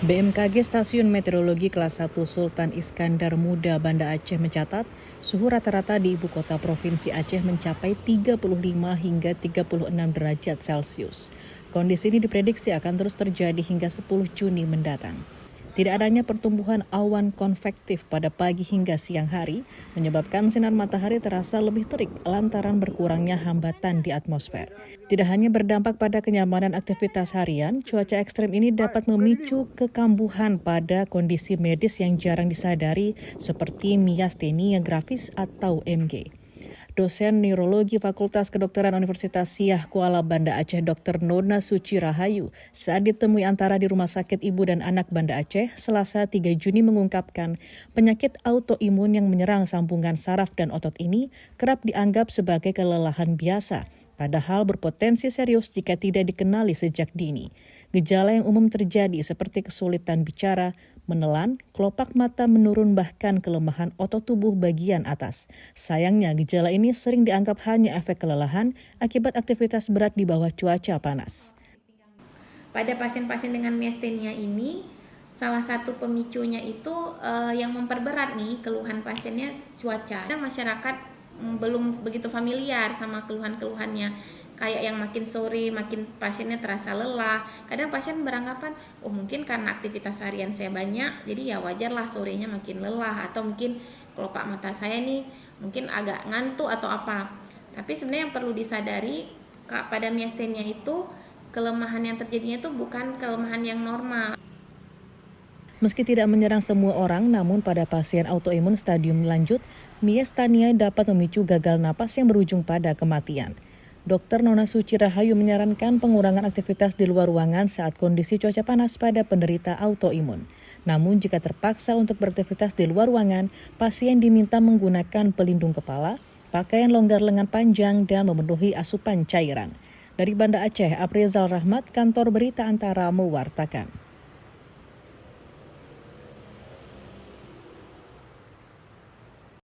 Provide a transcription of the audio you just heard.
BMKG Stasiun Meteorologi Kelas 1 Sultan Iskandar Muda Banda Aceh mencatat, suhu rata-rata di ibu kota provinsi Aceh mencapai 35 hingga 36 derajat Celcius. Kondisi ini diprediksi akan terus terjadi hingga 10 Juni mendatang. Tidak adanya pertumbuhan awan konvektif pada pagi hingga siang hari menyebabkan sinar matahari terasa lebih terik lantaran berkurangnya hambatan di atmosfer. Tidak hanya berdampak pada kenyamanan aktivitas harian, cuaca ekstrem ini dapat memicu kekambuhan pada kondisi medis yang jarang disadari seperti miastenia gravis atau MG. Dosen Neurologi Fakultas Kedokteran Universitas Siah Kuala Banda Aceh Dr. Nona Suci Rahayu saat ditemui antara di Rumah Sakit Ibu dan Anak Banda Aceh Selasa 3 Juni mengungkapkan penyakit autoimun yang menyerang sambungan saraf dan otot ini kerap dianggap sebagai kelelahan biasa, padahal berpotensi serius jika tidak dikenali sejak dini. Gejala yang umum terjadi seperti kesulitan bicara, menelan, kelopak mata menurun bahkan kelemahan otot tubuh bagian atas. Sayangnya gejala ini sering dianggap hanya efek kelelahan akibat aktivitas berat di bawah cuaca panas. Pada pasien-pasien dengan miastenia ini, salah satu pemicunya itu yang memperberat nih keluhan pasiennya cuaca. Dan masyarakat belum begitu familiar sama keluhan-keluhannya. Kayak yang makin sore, makin pasiennya terasa lelah. Kadang pasien beranggapan, oh mungkin karena aktivitas harian saya banyak, jadi ya wajarlah sorenya makin lelah. Atau mungkin kelopak mata saya nih mungkin agak ngantuk atau apa. Tapi sebenarnya yang perlu disadari, pada miastenia itu, kelemahan yang terjadinya itu bukan kelemahan yang normal. Meski tidak menyerang semua orang, namun pada pasien autoimun stadium lanjut, miastenia dapat memicu gagal napas yang berujung pada kematian. Dr. Nona Suci Rahayu menyarankan pengurangan aktivitas di luar ruangan saat kondisi cuaca panas pada penderita autoimun. Namun jika terpaksa untuk beraktivitas di luar ruangan, pasien diminta menggunakan pelindung kepala, pakaian longgar lengan panjang, dan memenuhi asupan cairan. Dari Banda Aceh, Aprizal Rahmat, Kantor Berita Antara mewartakan.